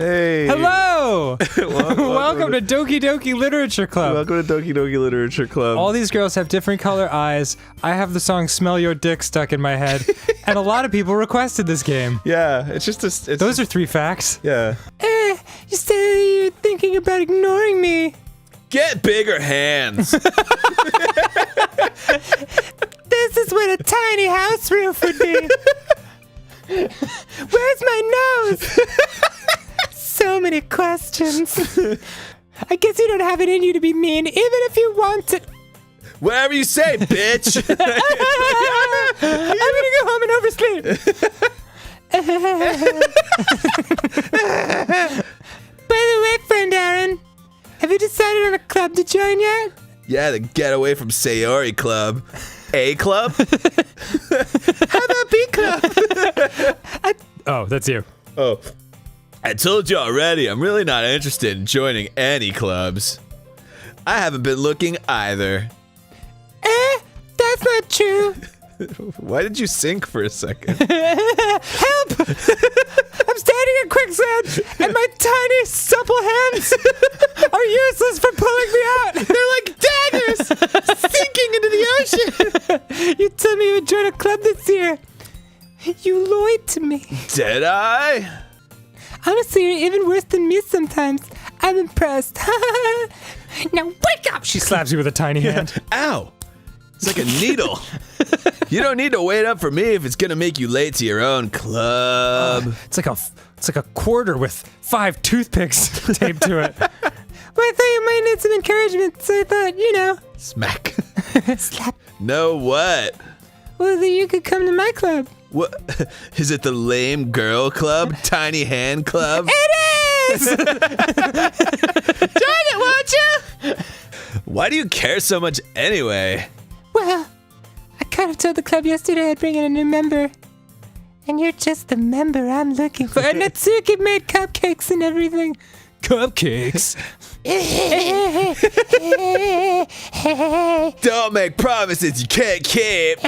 Hey. Hello! Welcome to Doki Doki Literature Club. Welcome to Doki Doki Literature Club. All these girls have different color eyes. I have the song Smell Your Dick stuck in my head. And a lot of people requested this game. Yeah, it's just Those are 3 facts. Yeah. You said you're thinking about ignoring me. Get bigger hands. This is what a tiny house roof would be. Where's my nose? So many questions. I guess you don't have it in you to be mean, even if you want it. Whatever you say, bitch. I'm gonna go home and oversleep. By the way, friend Aaron, have you decided on a club to join yet? Yeah, the Get Away from Sayori Club. A club? How about B club? Oh, that's you. Oh. I told you already, I'm really not interested in joining any clubs. I haven't been looking either. That's not true. Why did you sink for a second? Help! I'm standing in quicksand, and my tiny, supple hands are useless for pulling me out. They're like daggers sinking into the ocean. You told me you would join a club this year. You lied to me. Did I? Honestly, you're even worse than me sometimes. I'm impressed. Now wake up! She slaps you with a tiny hand. Ow! It's like a needle. You don't need to wait up for me if it's gonna make you late to your own club. It's like a quarter with 5 toothpicks taped to it. Well, I thought you might need some encouragement, so I thought, Smack. slap. No what? Well, then you could come to my club. What? Is it the lame girl club? Tiny hand club? It is! Join it, won't you? Why do you care so much anyway? Well, I kind of told the club yesterday I'd bring in a new member. And you're just the member I'm looking for. And Natsuki made cupcakes and everything. Cupcakes? Don't make promises you can't keep.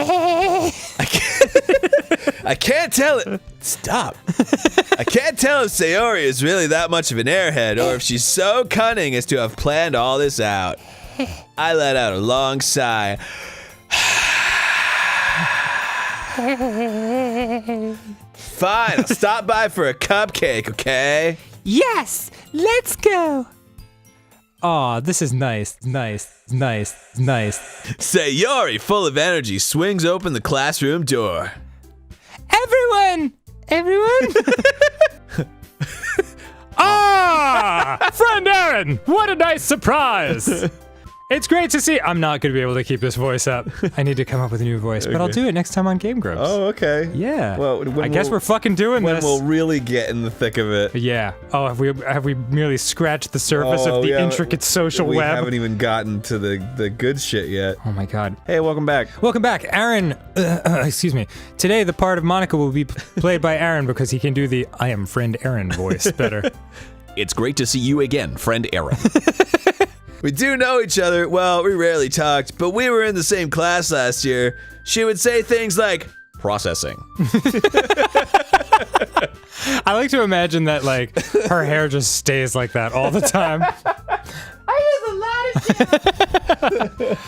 I can't tell it. Stop. I can't tell if Sayori is really that much of an airhead or if she's so cunning as to have planned all this out. I let out a long sigh. Fine, I'll stop by for a cupcake, okay? Yes, let's go. Aw, this is nice. Sayori, full of energy, swings open the classroom door. Everyone? Friend Aaron, what a nice surprise. It's great to see. I'm not going to be able to keep this voice up. I need to come up with a new voice, but I'll do it next time on GameGrumps. Oh, okay. Yeah. Well, I guess we're fucking doing when this. we'll really get in the thick of it. Yeah. Oh, have we merely scratched the surface of the intricate social we web? We haven't even gotten to the good shit yet. Oh my god. Hey, welcome back. Welcome back, Aaron. Excuse me. Today, the part of Monica will be played by Aaron because he can do the "I am friend Aaron" voice better. It's great to see you again, friend Aaron. We do know each other. Well, we rarely talked, but we were in the same class last year. She would say things like, processing. I like to imagine that, like, her hair just stays like that all the time. I use a lot of shit.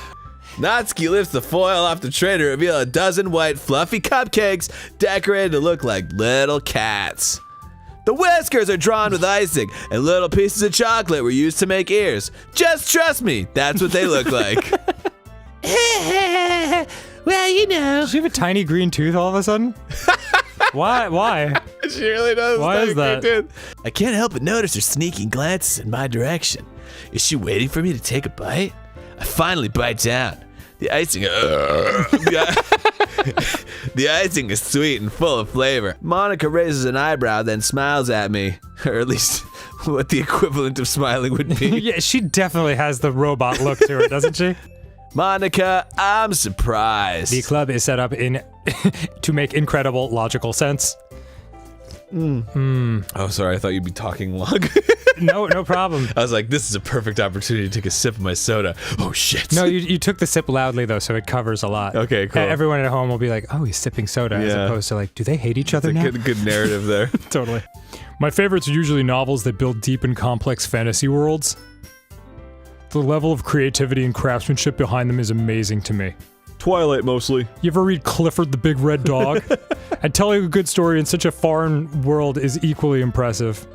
Natsuki lifts the foil off the tray to reveal a dozen white, fluffy cupcakes decorated to look like little cats. The whiskers are drawn with icing, and little pieces of chocolate were used to make ears. Just trust me, that's what they look like. Well, you know. Does she have a tiny green tooth all of a sudden? Why? She really does. Why is that? Dude. I can't help but notice her sneaking glances in my direction. Is she waiting for me to take a bite? I finally bite down. The icing is sweet and full of flavor. Monica raises an eyebrow, then smiles at me. Or at least what the equivalent of smiling would be. Yeah, she definitely has the robot look to her, doesn't she? Monica, I'm surprised. The club is set up to make incredible logical sense. Oh, sorry. I thought you'd be talking long. No problem. I was like, this is a perfect opportunity to take a sip of my soda. Oh, shit. No, you took the sip loudly, though, so it covers a lot. Okay, cool. Everyone at home will be like, oh, he's sipping soda, as opposed to like, do they hate each other now? Good narrative there. Totally. My favorites are usually novels that build deep and complex fantasy worlds. The level of creativity and craftsmanship behind them is amazing to me. Twilight, mostly. You ever read Clifford the Big Red Dog? And telling a good story in such a foreign world is equally impressive.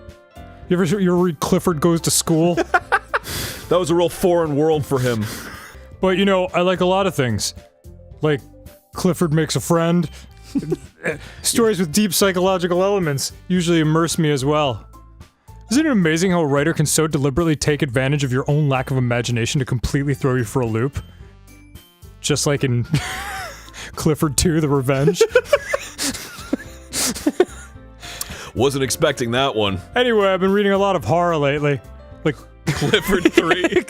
You ever read Clifford Goes to School? That was a real foreign world for him. But you know, I like a lot of things. Like, Clifford Makes a Friend. Stories with deep psychological elements usually immerse me as well. Isn't it amazing how a writer can so deliberately take advantage of your own lack of imagination to completely throw you for a loop? Just like in Clifford 2, The Revenge. Wasn't expecting that one. Anyway, I've been reading a lot of horror lately. Like Clifford 3.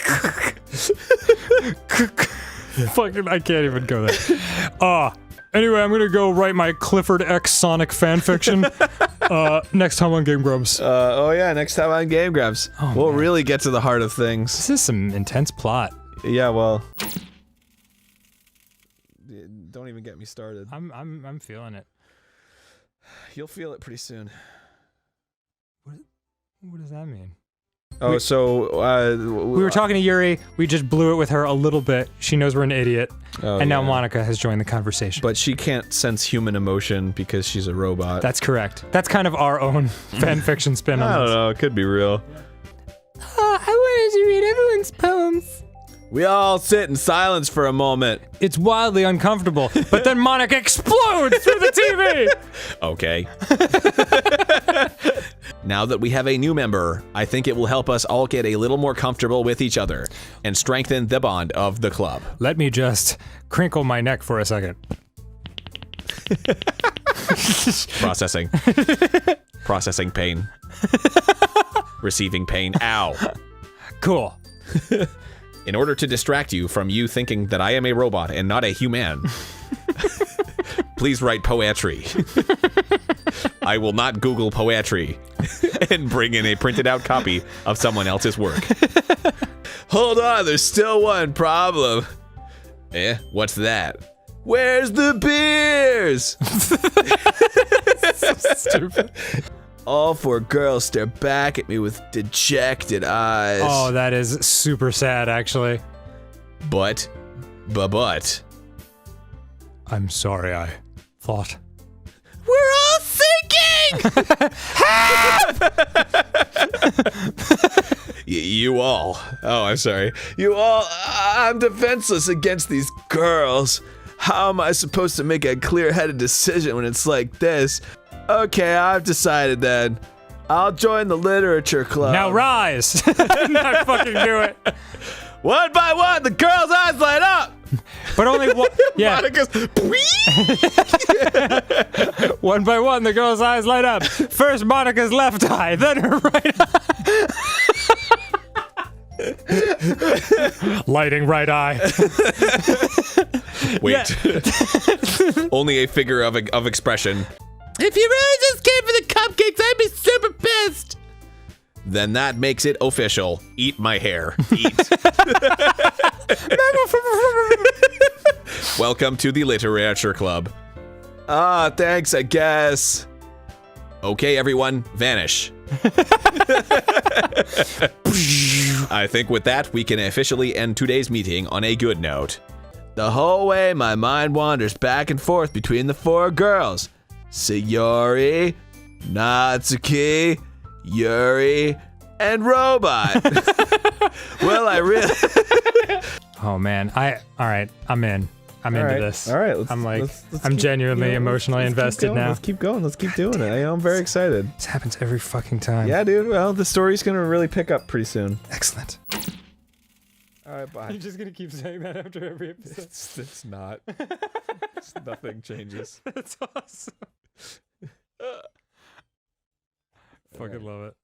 Fucking, I can't even go there. Anyway, I'm gonna go write my Clifford X Sonic fanfiction. Next time on GameGrumps. Oh yeah, next time on GameGrumps. We'll really get to the heart of things. This is some intense plot. Yeah, well... Don't even get me started. I'm feeling it. You'll feel it pretty soon. What does that mean? Oh, so, we were talking to Yuri, we just blew it with her a little bit. She knows we're an idiot. And now Monica has joined the conversation. But she can't sense human emotion because she's a robot. That's correct. That's kind of our own fanfiction spin on I this. don't know, it could be real. I wanted to read everyone's poems. We all sit in silence for a moment. It's wildly uncomfortable, but then Monica explodes through the TV! Okay. Now that we have a new member, I think it will help us all get a little more comfortable with each other and strengthen the bond of the club. Let me just crinkle my neck for a second. Processing. Processing pain. Receiving pain. Ow. Cool. In order to distract you from you thinking that I am a robot and not a human, please write poetry. I will not Google poetry and bring in a printed out copy of someone else's work. Hold on, there's still one problem. What's that? Where's the beers? So stupid. All four girls stare back at me with dejected eyes. Oh, that is super sad, actually. But. I'm sorry, I thought. We're all sinking! You all. Oh, I'm sorry. You all. I'm defenseless against these girls. How am I supposed to make a clear-headed decision when it's like this? Okay, I've decided then. I'll join the literature club. Now rise! Not fucking do it. One by one, the girls' eyes light up. But only one. Yeah. Monica's. One by one, the girl's eyes light up. First Monica's left eye, then her right eye. Lighting right eye. Wait. Only a figure of expression. If you really just came for the cupcakes, I'd be super pissed. Then that makes it official. Eat my hair. Eat. Welcome to the Literature Club. Thanks, I guess. Okay, everyone, vanish. I think with that, we can officially end today's meeting on a good note. The whole way, my mind wanders back and forth between the four girls. Sayori, Natsuki, Yuri, and Robot. Well, I really... Oh man, alright, I'm in. I'm into this. All right, I'm genuinely emotionally invested now. Let's keep going. Let's keep doing it. I'm very excited. This happens every fucking time. Yeah, dude. Well, the story's gonna really pick up pretty soon. Excellent. All right, bye. You're just gonna keep saying that after every episode. It's not. Nothing changes. That's awesome. Fucking love it.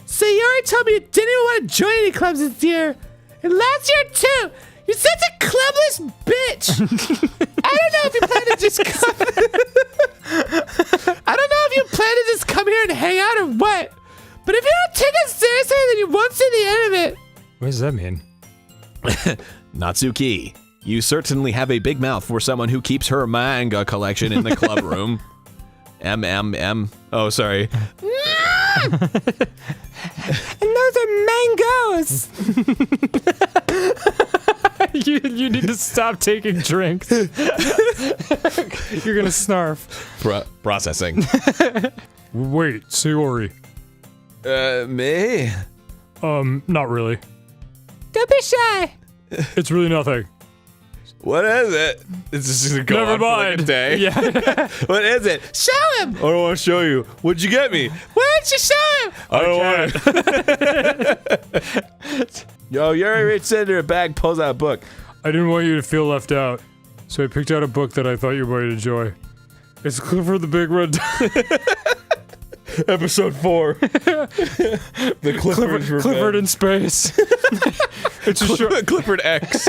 Sayori told me you didn't even want to join any clubs this year. And last year, too. You're such a clubless bitch. I don't know if you plan to just come. I don't know if you plan to just come here and hang out or what. But if you don't take it seriously, then you won't see the end of it. What does that mean? Natsuki, you certainly have a big mouth for someone who keeps her manga collection in the club room. Oh, sorry. And those are mangoes. you need to stop taking drinks. You're gonna snarf. Processing. Wait, Sayori. Me? Not really. Don't be shy. It's really nothing. What is it? It's just gonna go Never on for like mind. a day. Yeah. What is it? Show him! I don't want to show you. What'd you get me? Why don't you show him? I don't want it. Yo, Yuri reaches into her bag, pulls out a book. I didn't want you to feel left out, so I picked out a book that I thought you might enjoy. It's Clifford the Big Red Episode 4. The Clifford in space. It's a short. Clifford X.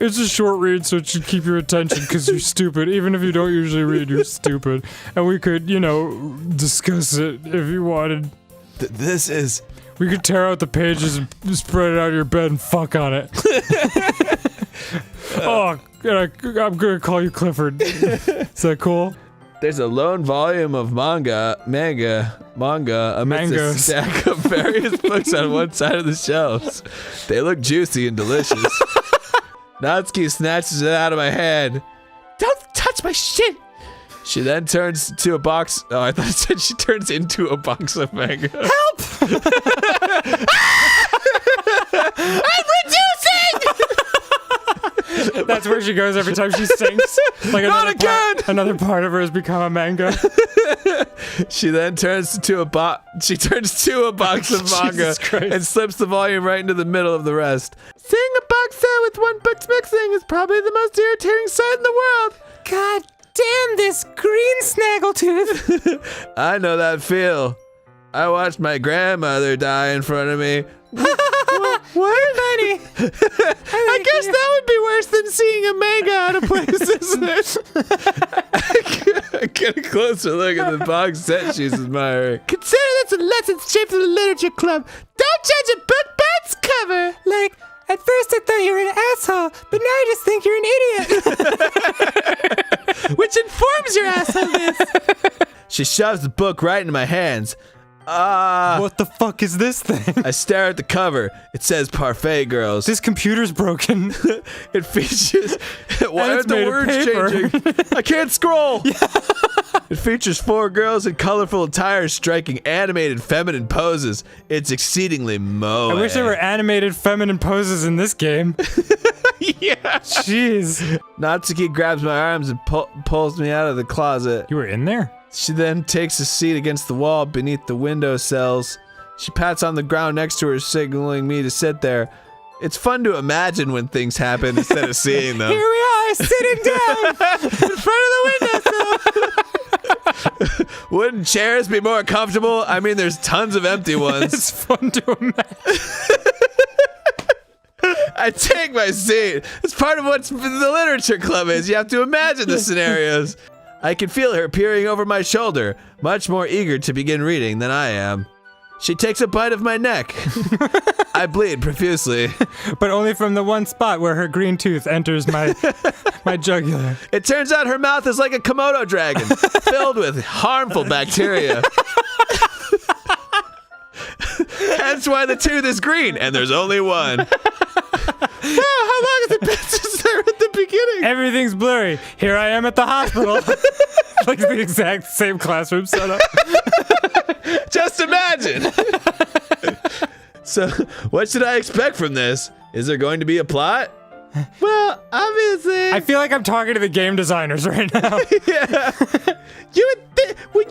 It's a short read, so it should keep your attention because you're stupid. Even if you don't usually read, you're stupid. And we could, you know, discuss it if you wanted. This is... We could tear out the pages and spread it out of your bed and fuck on it. Oh, I'm gonna call you Clifford. Is that cool? There's a lone volume of manga amidst Mangoes. a stack of various books on one side of the shelves. They look juicy and delicious. Natsuki snatches it out of my hand. Don't touch my shit! She then turns to a box. Oh, I thought it said she turns into a box of manga. Help! I'm reducing! That's where she goes every time she sinks. Like another part of her has become a manga. She then turns to a box of manga and slips the volume right into the middle of the rest. Seeing a box set with one book's mixing is probably the most irritating sight in the world. God damn this green snaggletooth. I know that feel. I watched my grandmother die in front of me. What? Funny. I guess that would be worse than seeing a manga out of place, isn't it? I get a closer look at the box set she's admiring. Consider this a lesson straight from the literature club. Don't judge a book by its cover. Like, at first I thought you were an asshole, but now I just think you're an idiot. Which informs your assholeness. She shoves the book right into my hands. What the fuck is this thing? I stare at the cover. It says Parfait Girls. This computer's broken. It features... Why aren't the made of words paper. changing? I can't scroll! Yeah. It features 4 girls in colorful attire striking animated feminine poses. It's exceedingly moe. I wish there were animated feminine poses in this game. Yeah. Jeez. Natsuki grabs my arms and pulls me out of the closet. You were in there? She then takes a seat against the wall beneath the window sills. She pats on the ground next to her, signaling me to sit there. It's fun to imagine when things happen instead of seeing them. Here we are, sitting down in front of the windowsill. Wouldn't chairs be more comfortable? I mean, there's tons of empty ones. It's fun to imagine. I take my seat. It's part of what the literature club is. You have to imagine the scenarios. I can feel her peering over my shoulder, much more eager to begin reading than I am. She takes a bite of my neck. I bleed profusely. But only from the one spot where her green tooth enters my jugular. It turns out her mouth is like a Komodo dragon, filled with harmful bacteria. Hence why the tooth is green, and there's only one. Wow, how long has it been since they were at the beginning? Everything's blurry. Here I am at the hospital. Like the exact same classroom setup. Just imagine. So, what should I expect from this? Is there going to be a plot? Well, obviously. I feel like I'm talking to the game designers right now. Yeah. You think I would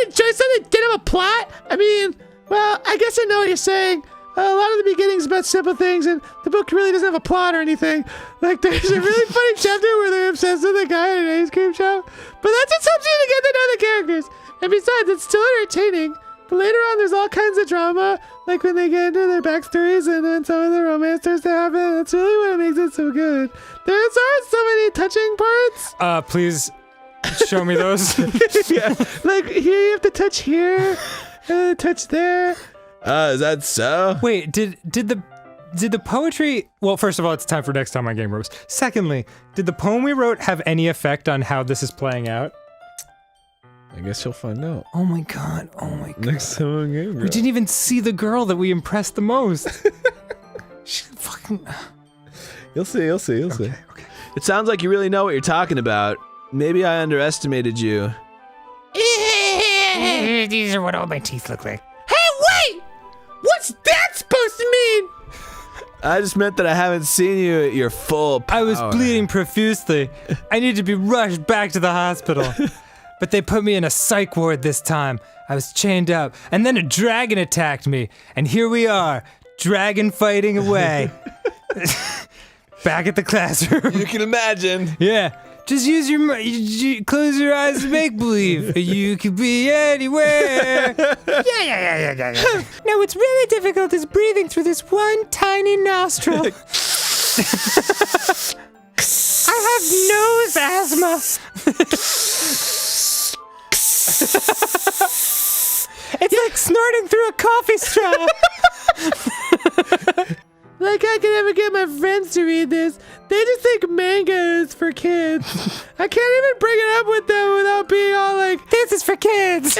enjoy something that didn't have a plot? I mean, well, I guess I know what you're saying. A lot of the beginning's about simple things, and the book really doesn't have a plot or anything. Like, there's a really funny chapter where they're obsessed with a guy at an ice cream shop. But that just helps you to get to know the characters. And besides, it's still entertaining. But later on, there's all kinds of drama, like when they get into their backstories and when some of the romance starts to happen. That's really what makes it so good. There's so many touching parts. Please show me those. Yeah, like here you have to touch here, and touch there. Is that so? Wait, did the poetry... Well, first of all, it's time for next time on GameGrumps. Secondly, did the poem we wrote have any effect on how this is playing out? I guess you'll find out. Oh my god. Oh my god. Next time on GameGrumps. We didn't even see the girl that we impressed the most. She fucking... You'll see. Okay. It sounds like you really know what you're talking about. Maybe I underestimated you. These are what all my teeth look like. Hey, wait! What's that supposed to mean? I just meant that I haven't seen you at your full power. I was bleeding profusely. I need to be rushed back to the hospital. But they put me in a psych ward this time. I was chained up, and then a dragon attacked me. And here we are, dragon fighting away. Back at the classroom. You can imagine. Yeah. Just use close your eyes and make believe. You could be anywhere. Yeah. Now what's really difficult is breathing through this one tiny nostril. I have nose asthma. It's like snorting through a coffee straw. Like I could ever get my friends to read this. They just think manga is for kids. I can't even bring it up with them without being all like, This is for kids.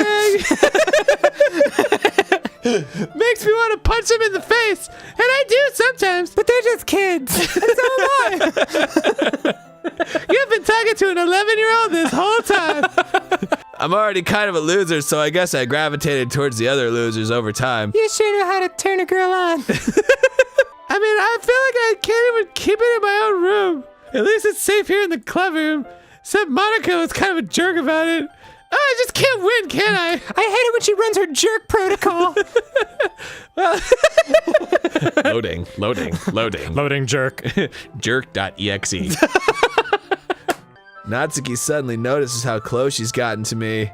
makes me want to punch them in the face. And I do sometimes. But they're just kids. And so am I. You've been talking to an 11-year-old this whole time. I'm already kind of a loser, so I guess I gravitated towards the other losers over time. You sure know how to turn a girl on. I mean, I feel like I can't even keep it in my own room. At least it's safe here in the club room. Except Monica was kind of a jerk about it. Oh, I just can't win, can I? I hate it when she runs her jerk protocol. Loading jerk. Jerk.exe. Natsuki suddenly notices how close she's gotten to me.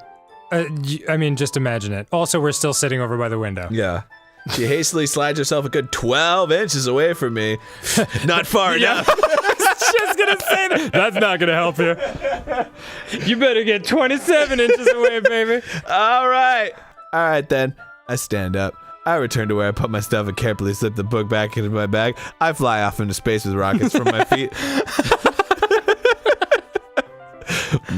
I mean, just imagine it. Also, we're still sitting over by the window. Yeah. She hastily slides herself a good 12 inches away from me. Not far enough. Just gonna say that. That's not gonna help you. You better get 27 inches away, baby. All right then. I stand up. I return to where I put my stuff and carefully slip the book back into my bag. I fly off into space with rockets from my feet.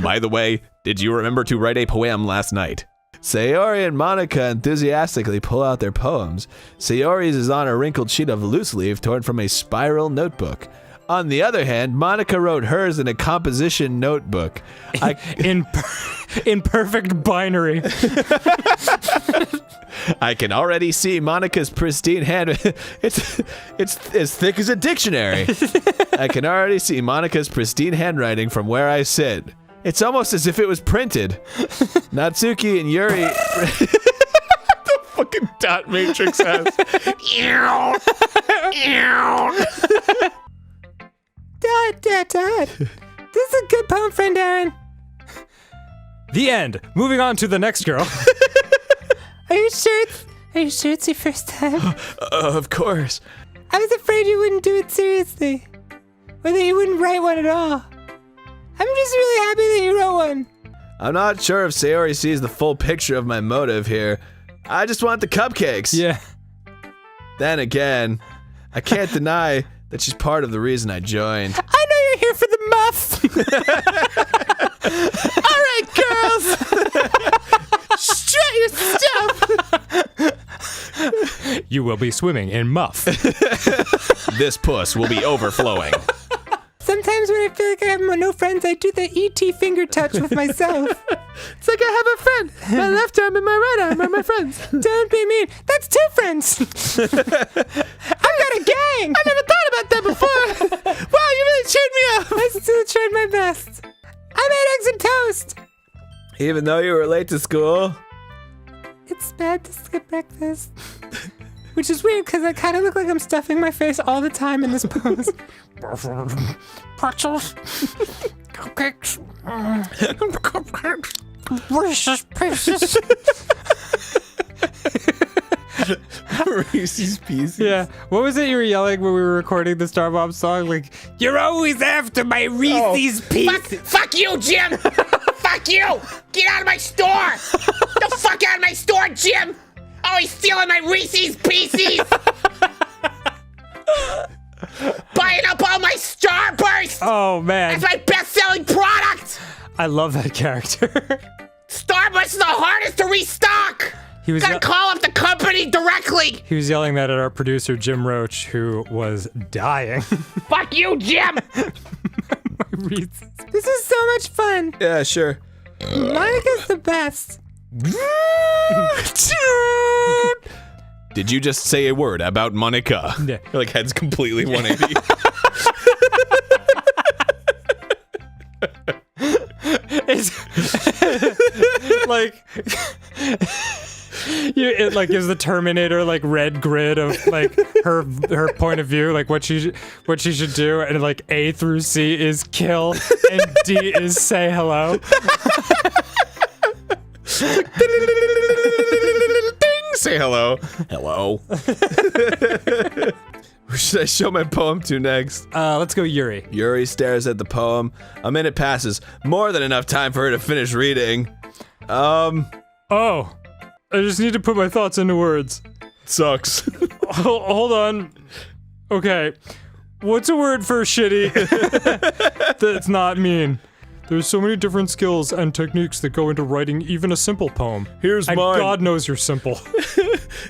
By the way, did you remember to write a poem last night? Sayori and Monica enthusiastically pull out their poems. Sayori's is on a wrinkled sheet of loose leaf torn from a spiral notebook. On the other hand, Monica wrote hers in a composition notebook. In perfect binary. I can already see Monica's pristine hand. It's as thick as a dictionary. I can already see Monica's pristine handwriting from where I sit. It's almost as if it was printed. Natsuki and Yuri. The fucking dot matrix has. Dad. This is a good poem, friend Aaron. The end. Moving on to the next girl. Are you sure it's your first time? Of course. I was afraid you wouldn't do it seriously. Or that you wouldn't write one at all. I'm just really happy that you wrote one. I'm not sure if Sayori sees the full picture of my motive here. I just want the cupcakes. Yeah. Then again, I can't deny that she's part of the reason I joined. I know you're here for the muff. All right, girls. Strut your stuff. You will be swimming in muff. This puss will be overflowing. Sometimes when I feel like I have no friends, I do the E.T. finger touch with myself. It's like I have a friend. My left arm and my right arm are my friends. Don't be mean. That's 2 friends. I've got a gang. I never thought about that before. Wow, you really cheered me up. I still tried my best. I made eggs and toast. Even though you were late to school. It's bad to skip breakfast. Which is weird because I kind of look like I'm stuffing my face all the time in this pose. Pretzels. Cupcakes. Reese's Pieces. Reese's Pieces. Yeah. What was it you were yelling when we were recording the Star Bomb song? Like, you're always after my Reese's Pieces. Fuck you, Jim! Fuck you! Get out of my store! The fuck out of my store, Jim! Always stealing my Reese's Pieces! Buying up all my Starburst! Oh, man. That's my best-selling product! I love that character. Starbucks is the hardest to restock. He was Gotta call up the company directly. He was yelling that at our producer Jim Roach, who was dying. Fuck you, Jim. This is so much fun. Yeah, sure. Monica's the best. Did you just say a word about Monica? Yeah. Your, like, head's completely 180. It's like it like gives the Terminator like red grid of like her point of view, like what she should do, and like A through C is kill and D is say hello. Ding! Say hello. Hello. Who should I show my poem to next? Let's go Yuri. Yuri stares at the poem. A minute passes. More than enough time for her to finish reading. Oh, I just need to put my thoughts into words. Sucks. Hold on. Okay, what's a word for shitty that's not mean? There's so many different skills and techniques that go into writing even a simple poem. Here's And mine. God knows you're simple.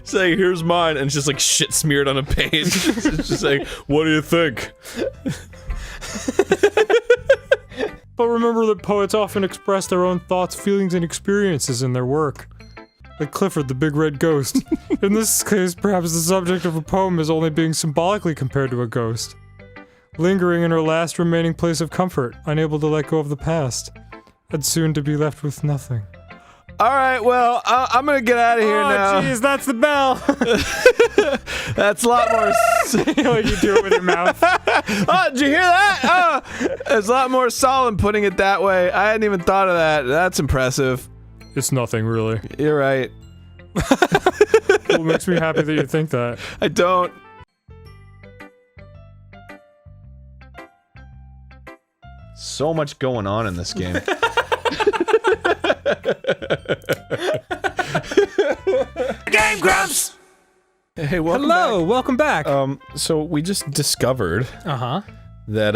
Say, here's mine, and it's just like shit smeared on a page. It's just like, what do you think? But remember that poets often express their own thoughts, feelings, and experiences in their work. Like Clifford the Big Red Ghost. In this case, perhaps the subject of a poem is only being symbolically compared to a ghost. Lingering in her last remaining place of comfort, unable to let go of the past, and soon to be left with nothing. Alright, well, I'm gonna get out of here now. Oh, jeez, that's the bell! That's a lot more... Like you do it with your mouth. Oh, did you hear that? Oh, it's a lot more solemn putting it that way. I hadn't even thought of that. That's impressive. It's nothing, really. You're right. Well, it makes me happy that you think that. I don't. So much going on in this game. GameGrumps. Hey, welcome Hello, welcome back. So we just discovered Uh-huh. that,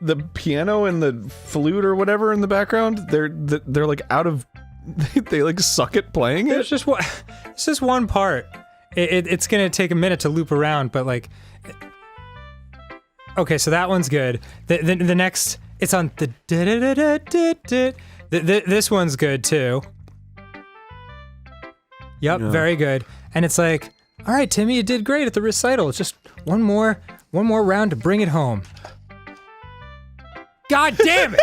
the piano and the flute or whatever in the background, they're like out of... They like suck at playing It's it? just one. It's just one part. It's gonna take a minute to loop around, but like. Okay, so that one's good. The next, it's on the this one's good too. Yep, very good. And it's like, all right, Timmy, you did great at the recital. It's just one more round to bring it home. God damn it!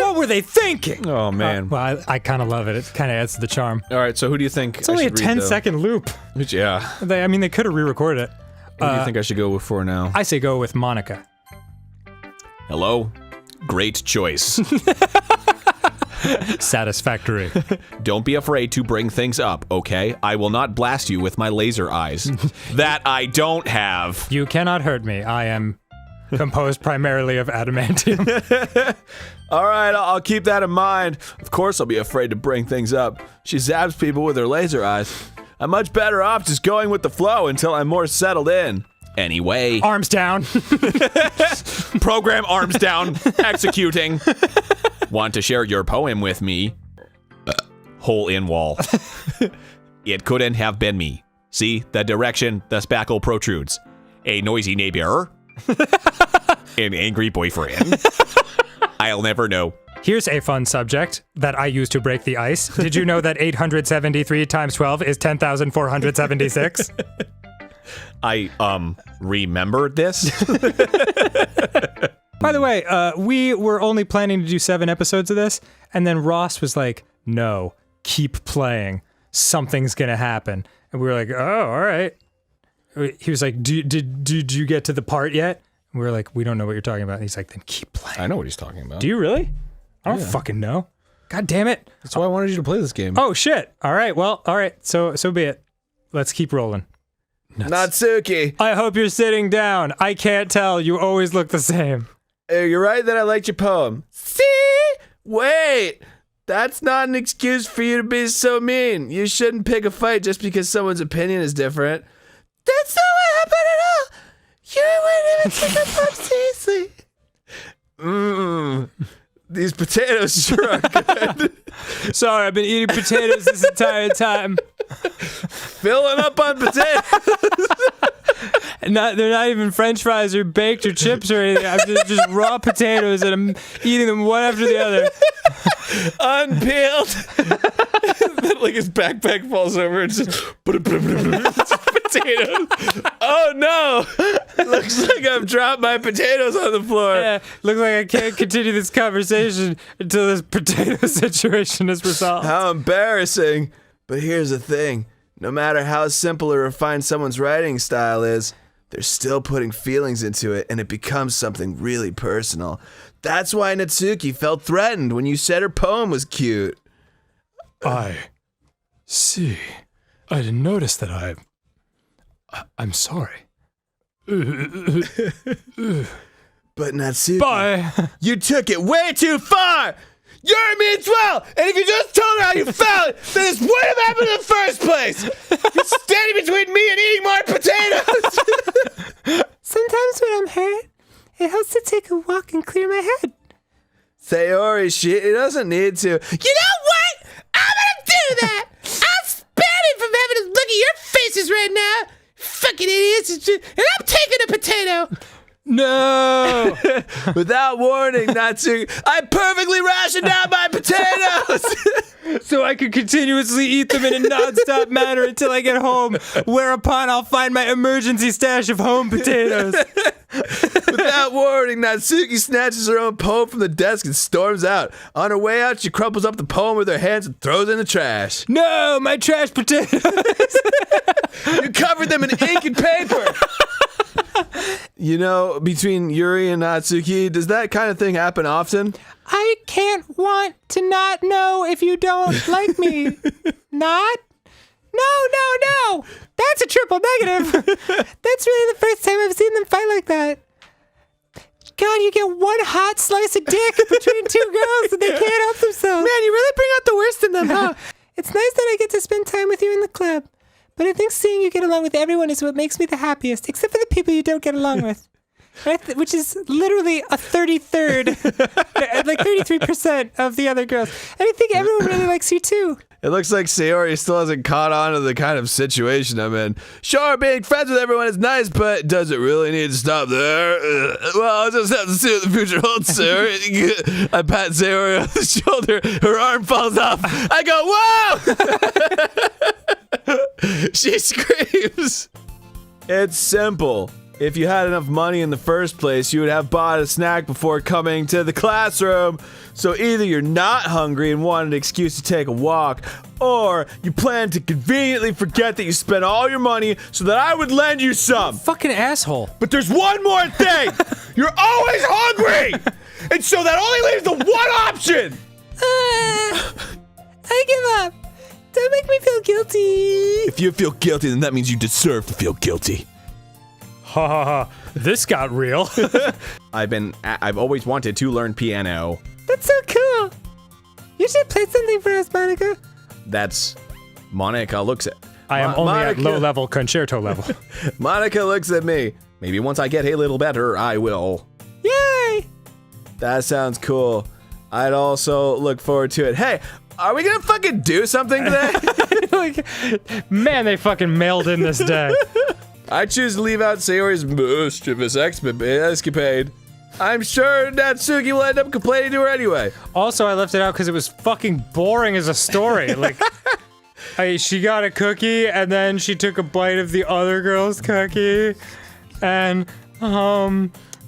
What were they thinking? Oh, man. Well, I kind of love it. It kind of adds to the charm. Alright, so who do you think It's only a 10-second loop. Yeah. I mean, they could have re-recorded it. Who do you think I should go for now? I say go with Monica. Hello? Great choice. Satisfactory. Don't be afraid to bring things up, okay? I will not blast you with my laser eyes. That I don't have. You cannot hurt me. I am composed primarily of adamantium. Alright, I'll keep that in mind. Of course I'll be afraid to bring things up. She zaps people with her laser eyes. I'm much better off just going with the flow until I'm more settled in. Anyway. Arms down. Program arms down. Executing. Want to share your poem with me? Hole in wall. It couldn't have been me. See, the direction the spackle protrudes. A noisy neighbor. An angry boyfriend. I'll never know. Here's a fun subject that I use to break the ice. Did you know that 873 times 12 is 10,476? I, remember this? By the way, we were only planning to do 7 episodes of this, and then Ross was like, no, keep playing. Something's gonna happen. And we were like, oh, all right. He was like, did you get to the part yet? And we were like, we don't know what you're talking about. And he's like, then keep playing. I know what he's talking about. Do you really? I don't fucking know. God damn it. That's why I wanted you to play this game. Oh, shit. All right, well, all right. So be it. Let's keep rolling. Natsuki. I hope you're sitting down. I can't tell. You always look the same. You're right that I liked your poem. See? Wait. That's not an excuse for you to be so mean. You shouldn't pick a fight just because someone's opinion is different. That's not what happened at all. You wouldn't even take the poem seriously. These potatoes sure are good. Sorry, I've been eating potatoes this entire time. Filling up on potatoes. And they're not even French fries or baked or chips or anything. I'm just raw potatoes, and I'm eating them one after the other. Unpeeled. Then, like, his backpack falls over and just potatoes. Oh no! Looks like I've dropped my potatoes on the floor. Yeah, looks like I can't continue this conversation until this potato situation is resolved. How embarrassing. But here's the thing. No matter how simple or refined someone's writing style is, they're still putting feelings into it, and it becomes something really personal. That's why Natsuki felt threatened when you said her poem was cute. I see. I didn't notice that I'm sorry. But Natsuki, Bye. you took it way too far! Yuri means well, and if you just told her how you felt, then this would have happened in the first place! You're standing between me and eating more potatoes! Sometimes when I'm hurt, it helps to take a walk and clear my head. Sayori, she doesn't need to. You know what? I'm gonna do that! I'll spare me from having to look at your faces right now! Fucking idiots! And I'm taking a potato! No! Without warning, Natsuki, I perfectly rationed out my potatoes! So I could continuously eat them in a non-stop manner until I get home, whereupon I'll find my emergency stash of home potatoes. Without warning, Natsuki snatches her own poem from the desk and storms out. On her way out, she crumples up the poem with her hands and throws it in the trash. No, my trash potatoes! You covered them in ink and paper! You know, between Yuri and Natsuki, does that kind of thing happen often? I can't want to not know if you don't like me. Not? No. That's a triple negative. That's really the first time I've seen them fight like that. God, you get one hot slice of dick between two girls and they can't help themselves. Man, you really bring out the worst in them, huh? It's nice that I get to spend time with you in the club. But I think seeing you get along with everyone is what makes me the happiest, except for the people you don't get along with. Right? Which is literally a 33rd, like 33% of the other girls. And I think everyone really likes you too. It looks like Sayori still hasn't caught on to the kind of situation I'm in. Sure, being friends with everyone is nice, but does it really need to stop there? Well, I'll just have to see what the future holds, sir. I pat Sayori on the shoulder. Her arm falls off. I go, whoa! She screams. It's simple. If you had enough money in the first place, you would have bought a snack before coming to the classroom. So either you're not hungry and want an excuse to take a walk, or you plan to conveniently forget that you spent all your money so that I would lend you some. Fucking asshole. But there's one more thing. You're always hungry. And so that only leaves the one option. I give up. Don't make me feel guilty. If you feel guilty, then that means you deserve to feel guilty. Ha ha ha. This got real. I've always wanted to learn piano. That's so cool. You should play something for us, Monica. That's Monica looks at. I am only Monica, at low level concerto level. Monica looks at me. Maybe once I get a little better, I will. Yay! That sounds cool. I'd also look forward to it. Hey, are we gonna fucking do something today? Like, man, they fucking mailed in this day. I choose to leave out Sayori's mischievous escapade. I'm sure Natsuki will end up complaining to her anyway. Also, I left it out because it was fucking boring as a story. Like, she got a cookie, and then she took a bite of the other girl's cookie, and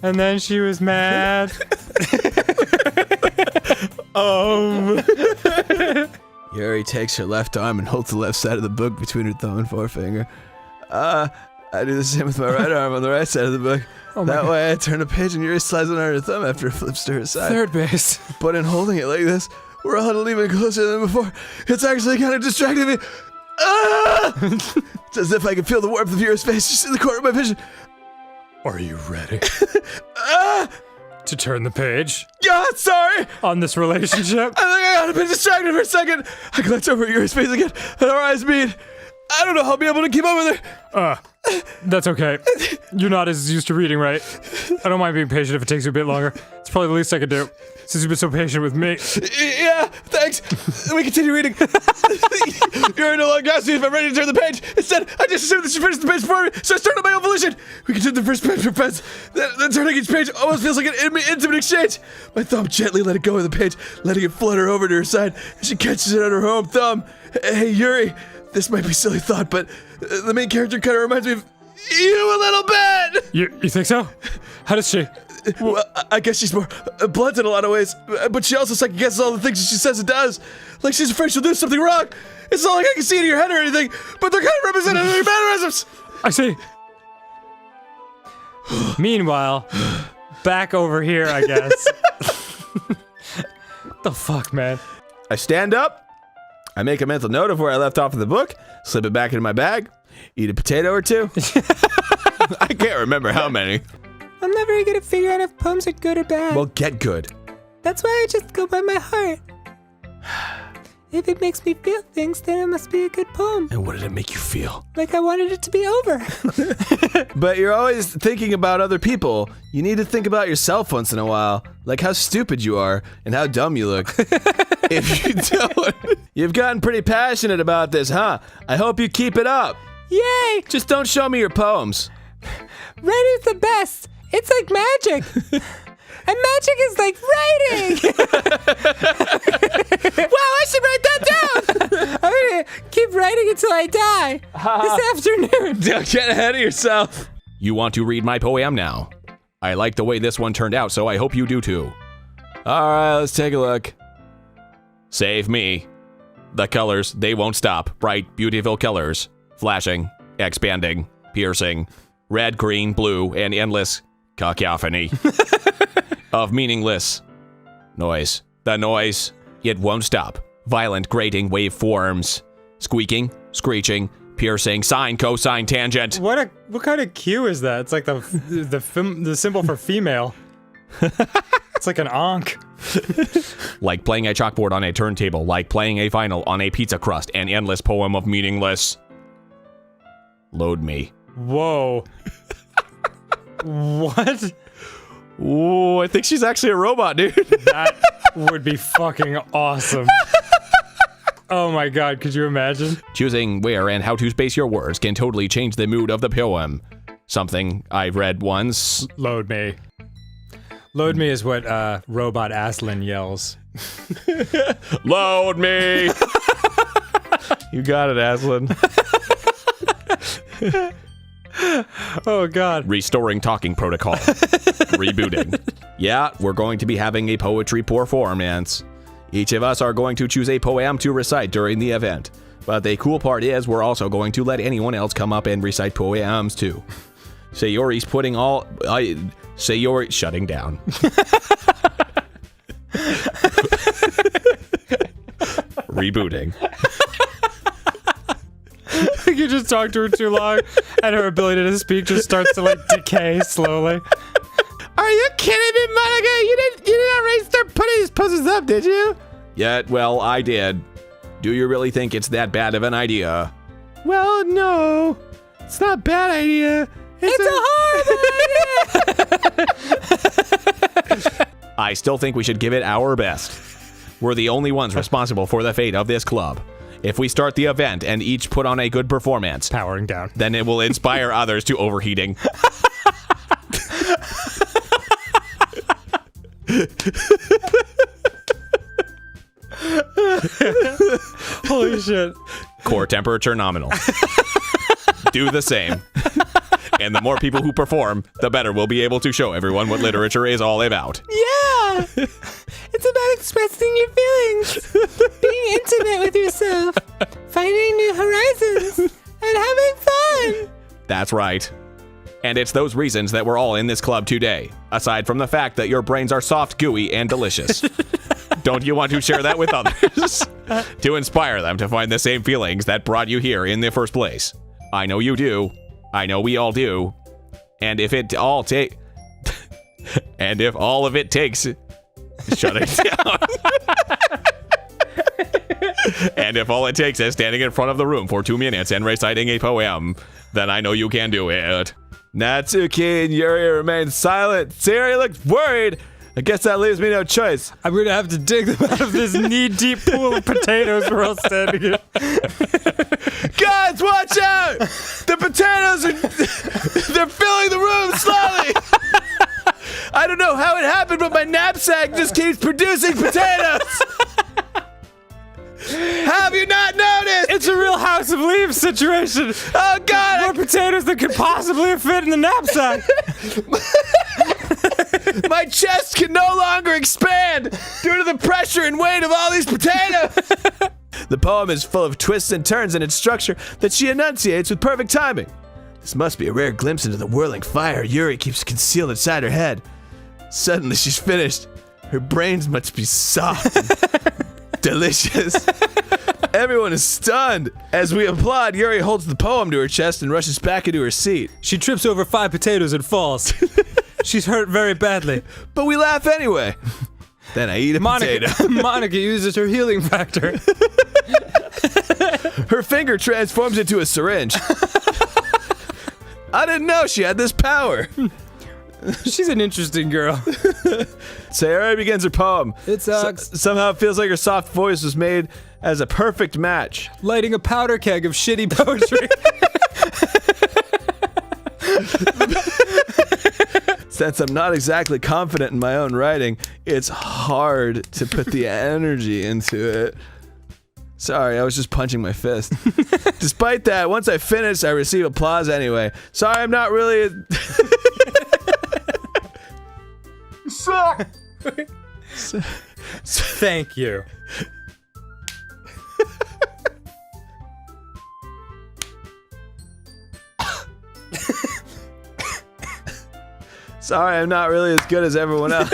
then she was mad. Yuri takes her left arm and holds the left side of the book between her thumb and forefinger. I do the same with my right arm on the right side of the book. That way I turn a page and Yuri slides it on her thumb after it flips to her side. Third base. But in holding it like this, we're huddled even closer than before. It's actually kind of distracting me. It's as if I can feel the warmth of Yuri's face just in the corner of my vision. Are you ready to turn the page Yeah, sorry. on this relationship? I think I got a bit distracted for a second. I glance over at Yuri's face again, and our eyes meet. I don't know how I'll be able to keep up with her. That's okay. You're not as used to reading, right? I don't mind being patient if it takes you a bit longer. It's probably the least I could do, since you've been so patient with me. Yeah, thanks. We continue reading. You're no longer asking if I'm ready to turn the page. Instead, I just assumed that you finished the page for me, so I started my own volition. We continue the first page for pens. Then turning each page almost feels like an intimate exchange. My thumb gently let it go of the page, letting it flutter over to her side, and she catches it on her home thumb. Hey, Yuri, this might be a silly thought, but the main character kind of reminds me of you a little bit. You think so? How does she? Well, I guess she's more blunt in a lot of ways, but she also second guesses all the things that she says and does. Like she's afraid she'll do something wrong. It's not like I can see it in your head or anything, but they're kind of represented in your mannerisms. I see. Meanwhile, back over here, I guess. The fuck, man? I stand up, I make a mental note of where I left off in the book, slip it back into my bag, eat a potato or two. I can't remember how many. I'm never gonna figure out if poems are good or bad. Well, get good. That's why I just go by my heart. If it makes me feel things, then it must be a good poem. And what did it make you feel? Like I wanted it to be over. But you're always thinking about other people. You need to think about yourself once in a while. Like how stupid you are and how dumb you look. If you don't, you've gotten pretty passionate about this, huh? I hope you keep it up. Yay! Just don't show me your poems. Writing's the best. It's like magic. And magic is like writing! Wow, I should write that down! I'm gonna keep writing until I die. This afternoon. Don't get ahead of yourself. You want to read my poem now? I like the way this one turned out, so I hope you do too. Alright, let's take a look. Save me. The colors, they won't stop. Bright, beautiful colors. Flashing, expanding, piercing. Red, green, blue, and endless cacophony. Of meaningless noise. The noise, it won't stop. Violent, grating waveforms. Squeaking, screeching, piercing, sine, cosine, tangent. What kind of cue is that? It's like the symbol for female. It's like an ankh. Like playing a chalkboard on a turntable, like playing a vinyl on a pizza crust, an endless poem of meaningless. Load me. Whoa. What? Ooh, I think she's actually a robot, dude. That would be fucking awesome. Oh my god, could you imagine? Choosing where and how to space your words can totally change the mood of the poem. Something I've read once. Load me. Load me is what robot Aslan yells. Load me! You got it, Aslan. Oh god. Restoring talking protocol. Rebooting. Yeah, we're going to be having a poetry performance. Each of us are going to choose a poem to recite during the event. But the cool part is we're also going to let anyone else come up and recite poems too. Sayori's putting all... Sayori... Shutting down. Rebooting. You just talk to her too long, and her ability to speak just starts to like decay slowly. Are you kidding me, Monica? You didn't already start putting these posters up, did you? Yeah, well, I did. Do you really think it's that bad of an idea? Well, no. It's not a bad idea. It's a horrible idea! I still think we should give it our best. We're the only ones responsible for the fate of this club. If we start the event and each put on a good performance, Powering down. then it will inspire others to overheating. Holy shit. Core temperature nominal. Do the same. And the more people who perform, the better we'll be able to show everyone what literature is all about. Yeah! It's about expressing your feelings, being intimate with yourself, finding new horizons, and having fun! That's right. And it's those reasons that we're all in this club today, aside from the fact that your brains are soft, gooey, and delicious. Don't you want to share that with others? To inspire them to find the same feelings that brought you here in the first place. I know you do. I know we all do. And if all of it takes shutting down. And if all it takes is standing in front of the room for 2 minutes and reciting a poem, then I know you can do it. Natsuki and Yuri remain silent. Sayori looks worried. I guess that leaves me no choice. I'm gonna have to dig them out of this knee-deep pool of potatoes we're all standing in. Guys, watch out! The potatoes they're filling the room slowly. I don't know how it happened, but my knapsack just keeps producing potatoes. Have you not noticed? It's a real House of Leaves situation. Oh God! More potatoes than could possibly fit in the knapsack. My chest can no longer expand due to the pressure and weight of all these potatoes. The poem is full of twists and turns in its structure that she enunciates with perfect timing. This must be a rare glimpse into the whirling fire Yuri keeps concealed inside her head. Suddenly she's finished. Her brains must be soft and delicious. Everyone is stunned. As we applaud, Yuri holds the poem to her chest and rushes back into her seat. She trips over 5 potatoes and falls. She's hurt very badly. But we laugh anyway. Then I eat a potato. Monica uses her healing factor. Her finger transforms into a syringe. I didn't know she had this power. She's an interesting girl. Sayori begins her poem. It sucks. Somehow it feels like her soft voice was made as a perfect match. Lighting a powder keg of shitty poetry. Since I'm not exactly confident in my own writing, it's hard to put the energy into it. Sorry, I was just punching my fist. Despite that, once I finish, I receive applause anyway. Sorry, I'm not really... Thank you. Sorry, I'm not really as good as everyone else.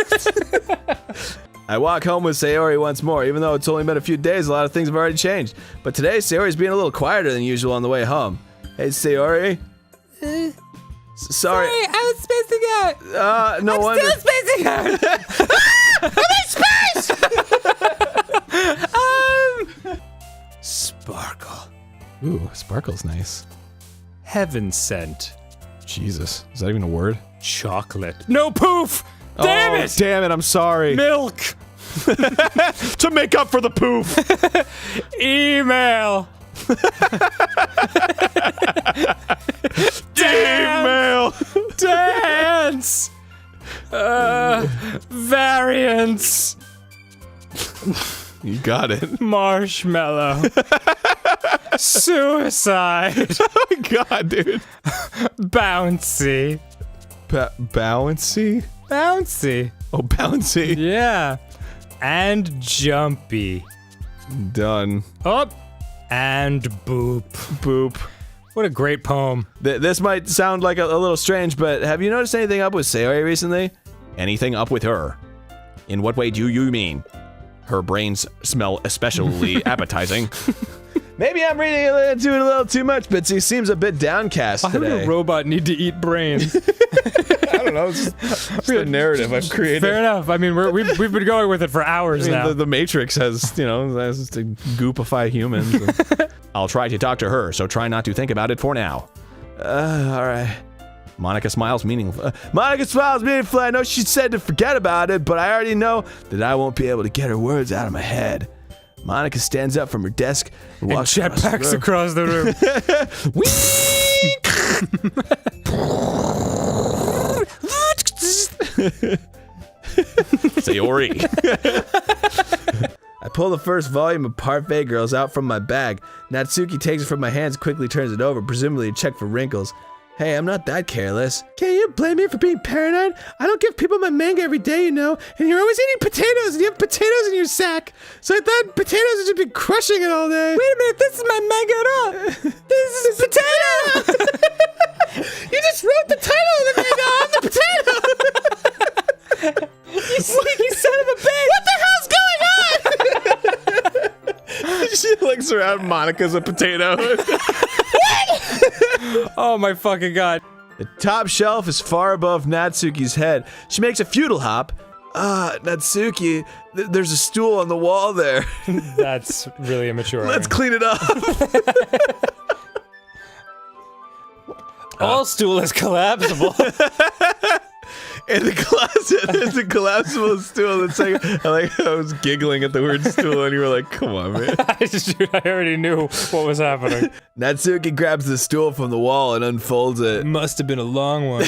I walk home with Sayori once more. Even though it's only been a few days, a lot of things have already changed. But today, Sayori's being a little quieter than usual on the way home. Hey, Sayori. Sorry. I was spacing out. No wonder. Still spacing out. I'm in space. Sparkle. Ooh, sparkle's nice. Heaven sent. Jesus, is that even a word? Chocolate. No poof. Damn it. Damn it, I'm sorry. Milk. To make up for the poof. Email. Email. Dance. Variants. You got it. Marshmallow. Suicide. Oh my god, dude. Bouncy. Bouncy? Bouncy. Oh, bouncy. Yeah. And jumpy. Done. Up. And boop. Boop. What a great poem. This might sound like a little strange, but have you noticed anything up with Sayori recently? Anything up with her? In what way do you mean? Her brains smell especially appetizing. Maybe I'm reading into it a little too much, but she seems a bit downcast Why would today. a robot need to eat brains? I don't know. It's just a narrative I've created. Fair enough. I mean, we've been going with it for hours now. The Matrix has, has to goopify humans. I'll try to talk to her, so try not to think about it for now. All right. Monica smiles meaningful. Monica smiles meaningfully. I know she said to forget about it, but I already know that I won't be able to get her words out of my head. Monica stands up from her desk and walks jetpacks across the room. Sayori. I pull the first volume of Parfait Girls out from my bag. Natsuki takes it from my hands, quickly turns it over, presumably to check for wrinkles. Hey, I'm not that careless. Can you blame me for being paranoid? I don't give people my manga every day, and you're always eating potatoes, and you have potatoes in your sack. So I thought potatoes would just be crushing it all day. Wait a minute, this is my manga at all. This is potato! You just wrote the title of the manga on the potato! You sneaky son of a bitch! What the hell's going on? She looks around. Monica's a potato. Oh my fucking god. The top shelf is far above Natsuki's head. She makes a futile hop, Natsuki, there's a stool on the wall there. That's really immature. Let's clean it up. All stool is collapsible. In the closet, there's a collapsible stool. It's like, I was giggling at the word stool, and you were like, come on, man. I already knew what was happening. Natsuki grabs the stool from the wall and unfolds it. Must have been a long one.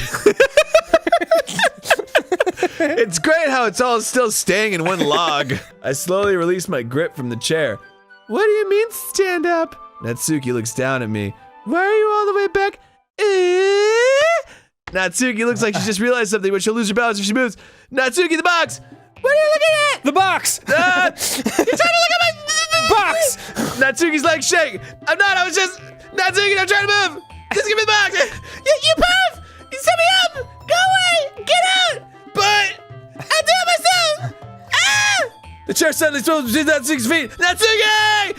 It's great how it's all still staying in one log. I slowly release my grip from the chair. What do you mean, stand up? Natsuki looks down at me. Why are you all the way back? Natsuki looks like she just realized something, but she'll lose her balance if she moves. Natsuki, the box! What are you looking at? The box! You're trying to look at my box! Natsuki's legs shake. I'm not, I was just... Natsuki, I'm trying to move! Just give me the box! You perv! You set me up! Go away! Get out! But... I'll do it myself! Ah! The chair suddenly throws between Natsuki's feet. Natsuki!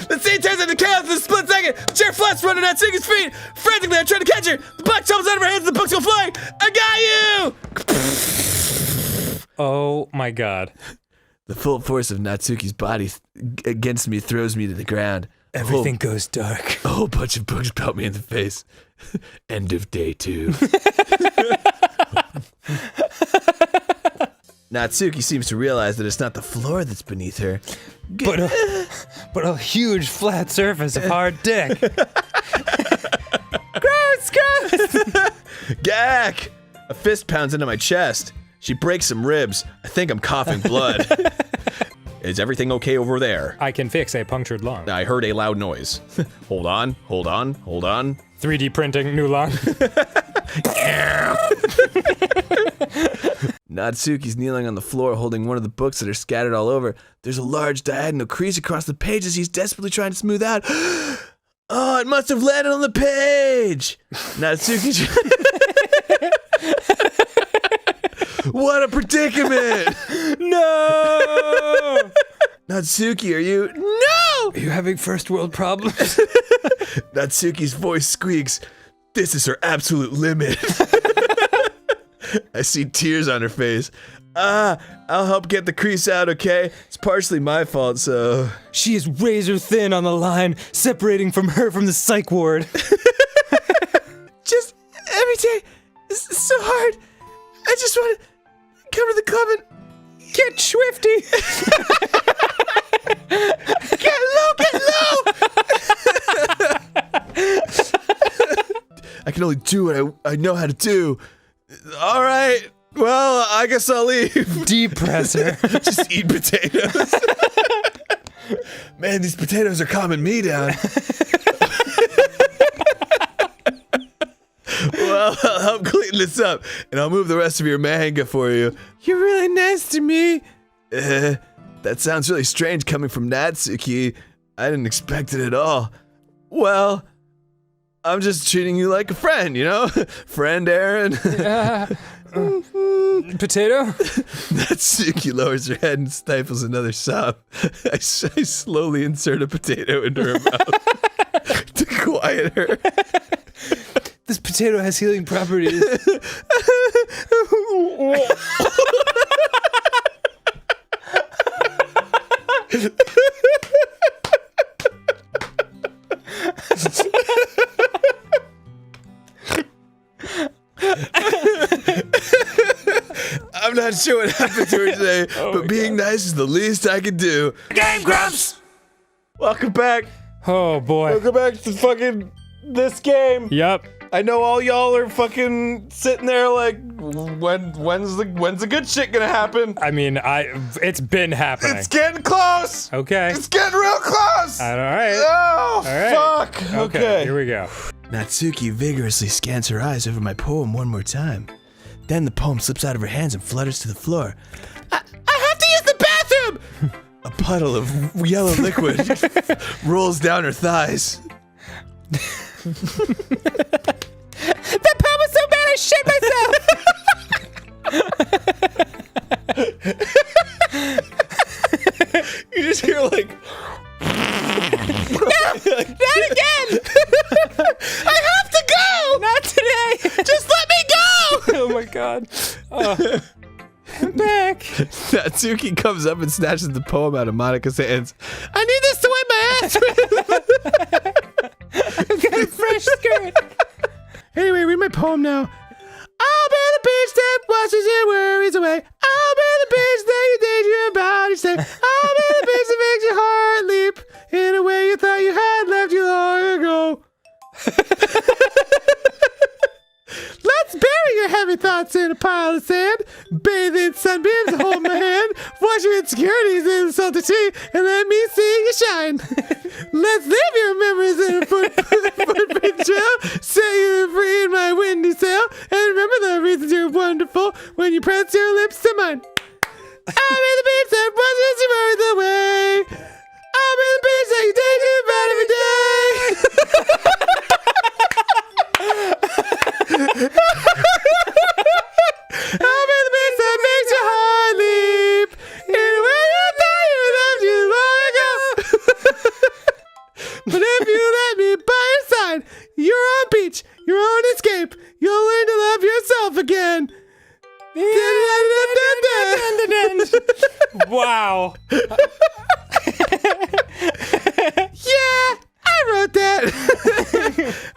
The scene turns into chaos in a split second. The chair flies from under Natsuki's feet. Frantically, I try to catch her. The box tumbles out of her hands and the books go flying. I got you! Oh my god. The full force of Natsuki's body against me throws me to the ground. Everything goes dark. A whole bunch of books pelt me in the face. End of day 2. Natsuki seems to realize that it's not the floor that's beneath her, But a huge flat surface of hard dick. Gross! Gak! A fist pounds into my chest. She breaks some ribs. I think I'm coughing blood. Is everything okay over there? I can fix a punctured lung. I heard a loud noise. Hold on, hold on, hold on. 3D printing new lung. Natsuki's kneeling on the floor holding one of the books that are scattered all over. There's a large diagonal crease across the pages he's desperately trying to smooth out. Oh, it must have landed on the page! Natsuki... What a predicament! No! Natsuki, are you... No! Are you having first world problems? Natsuki's voice squeaks. This is her absolute limit. I see tears on her face. I'll help get the crease out, okay? It's partially my fault, so... She is razor thin on the line, separating from the psych ward. Just every day, it's so hard. I just want to come to the club and... Get swifty! Get low! I can only do what I know how to do. All right. Well, I guess I'll leave. Depressor. Just eat potatoes. Man, these potatoes are calming me down. Well, I'll help clean this up, and I'll move the rest of your manga for you. You're really nice to me. That sounds really strange coming from Natsuki. I didn't expect it at all. Well, I'm just treating you like a friend, you know? Friend Aaron. Potato? Natsuki lowers her head and stifles another sob. I slowly insert a potato into her mouth to quiet her. This potato has healing properties. I'm not sure what happened to her today, but being nice is the least I can do. GameGrumps! Welcome back. Oh boy. Welcome back to fucking this game. Yup. I know all y'all are fucking sitting there like, when's the good shit gonna happen? I mean, it's been happening. It's getting close. Okay. It's getting real close. All right. Oh, All right. fuck. Okay, here we go. Natsuki vigorously scans her eyes over my poem one more time. Then the poem slips out of her hands and flutters to the floor. I have to use the bathroom! A puddle of yellow liquid rolls down her thighs. That poem was so bad I shit myself! You just hear like... Not again! I have to go! Not today! Just let me go! Oh my god. Oh back. Natsuki comes up and snatches the poem out of Monika's hands. I need this to wipe my ass with. I've got a fresh skirt. Anyway, read my poem now. I'll be the beach that washes your worries away. I'll be the beach that you daydream about each day. I'll be the beach that makes your heart leap in a way you thought you had left you long ago. Let's bury your heavy thoughts in a pile of sand, bathe in sunbeams, hold my hand, wash your insecurities in the salty sea, and let me see you shine. Let's leave your memories in a footprint trail, set you free in my windy sail, and remember the reasons you're wonderful when you press your lips to mine. I'll be the beach that washes your worries away. I'll be the beach that you daydream about every day. I'll be the beast that makes your heart leap in a way you thought you loved you long ago. But if you let me by your side, your own beach, your own escape, you'll learn to love yourself again. Wow. Yeah, I wrote that.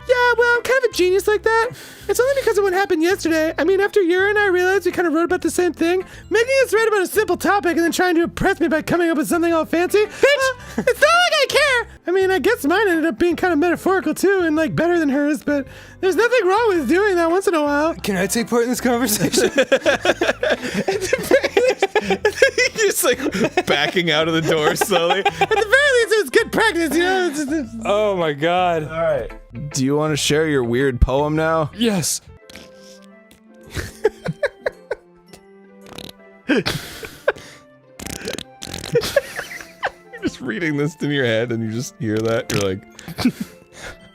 Yeah, well, I'm kind of a genius like that. It's only because of what happened yesterday. I mean, after Yuri and I realized we kind of wrote about the same thing, making us write about a simple topic and then trying to impress me by coming up with something all fancy. Bitch, it's not like I care. I mean, I guess mine ended up being kind of metaphorical too and like better than hers, but there's nothing wrong with doing that once in a while. Can I take part in this conversation? Just like backing out of the door slowly. At the very least, it was good practice, you know? Oh my god. All right. Do you want to share your weird poem now? Yes. You're just reading this in your head and you just hear that. You're like,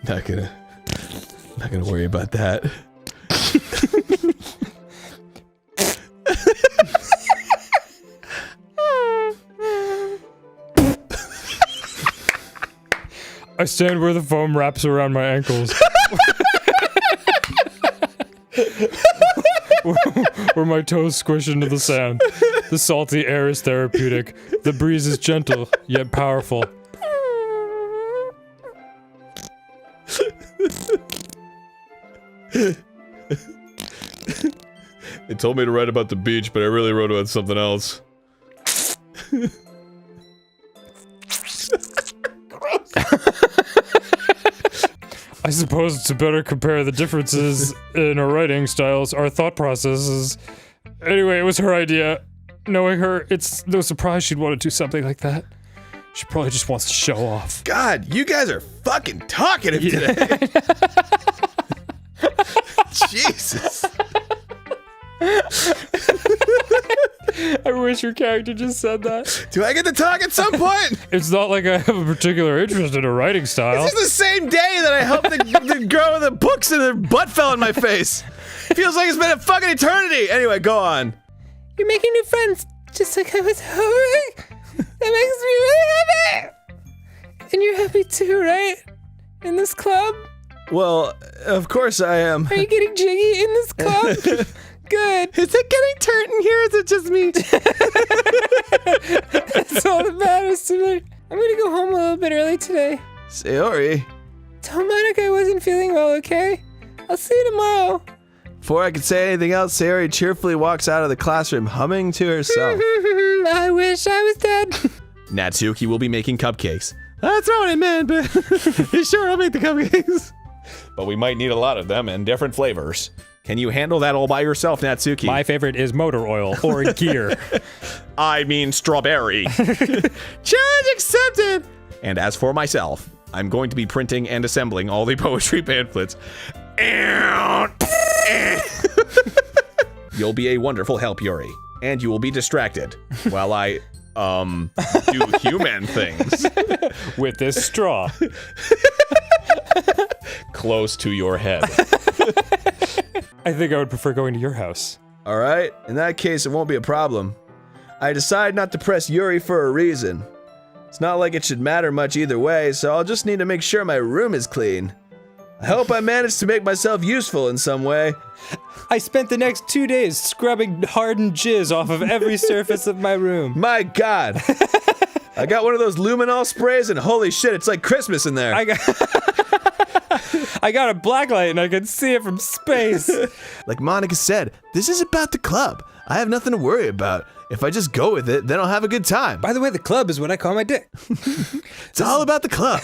not gonna worry about that. I stand where the foam wraps around my ankles. Where my toes squish into the sand. The salty air is therapeutic. The breeze is gentle, yet powerful. They told me to write about the beach, but I really wrote about something else. I suppose to better compare the differences in our writing styles, our thought processes. Anyway, it was her idea. Knowing her, it's no surprise she'd want to do something like that. She probably just wants to show off. God, you guys are fucking talkative today. Jesus. I wish your character just said that. Do I get to talk at some point? It's not like I have a particular interest in a writing style. This is the same day that I helped the girl with the books and her butt fell in my face. Feels like it's been a fucking eternity. Anyway, go on. You're making new friends, just like I was hoping. That makes me really happy. And you're happy too, right? In this club? Well, of course I am. Are you getting jiggy in this club? Good. Is it getting turnt in here? Is it just me? That's all that matters to me. I'm gonna go home a little bit early today. Sayori. Tell Monica I wasn't feeling well, okay? I'll see you tomorrow. Before I could say anything else, Sayori cheerfully walks out of the classroom, humming to herself. I wish I was dead. Natsuki will be making cupcakes. That's not what I meant, but sure, I'll make the cupcakes. But we might need a lot of them and different flavors. Can you handle that all by yourself, Natsuki? My favorite is motor oil or gear. I mean strawberry. Challenge accepted! And as for myself, I'm going to be printing and assembling all the poetry pamphlets. You'll be a wonderful help, Yuri. And you will be distracted while I, do human things. With this straw. Close to your head. I think I would prefer going to your house. Alright, in that case, it won't be a problem. I decide not to press Yuri for a reason. It's not like it should matter much either way, so I'll just need to make sure my room is clean. I hope I managed to make myself useful in some way. I spent the next 2 days scrubbing hardened jizz off of every surface of my room. My God. I got one of those luminol sprays and holy shit, it's like Christmas in there. I got a blacklight and I can see it from space. Like Monica said, this is about the club. I have nothing to worry about. If I just go with it, then I'll have a good time. By the way, the club is what I call my dick. It's all about the club.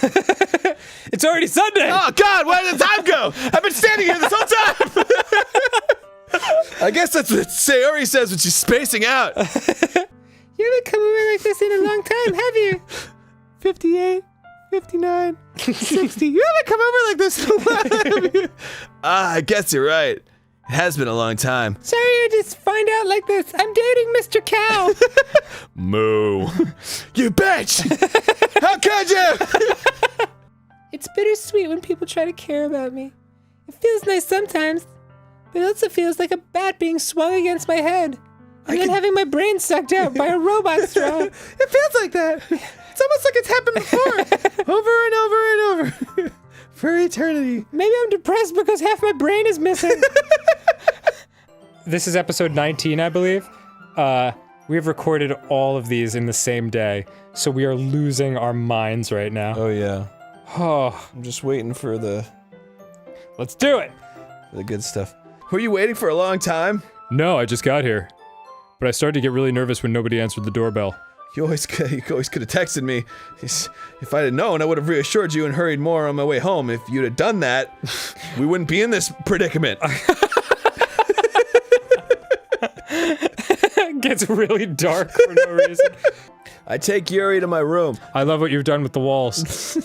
It's already Sunday. Oh God, where did the time go? I've been standing here this whole time. I guess that's what Sayori says when she's spacing out. You haven't come over like this in a long time, have you? 58, 59, 60. You haven't come over like this in a while, have you? I guess you're right. It has been a long time. Sorry I just find out like this. I'm dating Mr. Cow. Moo. You bitch! How could you? It's bittersweet when people try to care about me. It feels nice sometimes, but it also feels like a bat being swung against my head. And then having my brain sucked out by a robot straw. It feels like that. It's almost like it's happened before. Over and over and over. For eternity. Maybe I'm depressed because half my brain is missing. This is episode 19, I believe. We have recorded all of these in the same day, so we are losing our minds right now. Oh yeah. Oh, I'm just waiting for the let's do it! good stuff. Were you waiting for a long time? No, I just got here. But I started to get really nervous when nobody answered the doorbell. You always could have texted me. If I'd have known, I would have reassured you and hurried more on my way home. If you'd have done that, we wouldn't be in this predicament. It gets really dark for no reason. I take Yuri to my room. I love what you've done with the walls.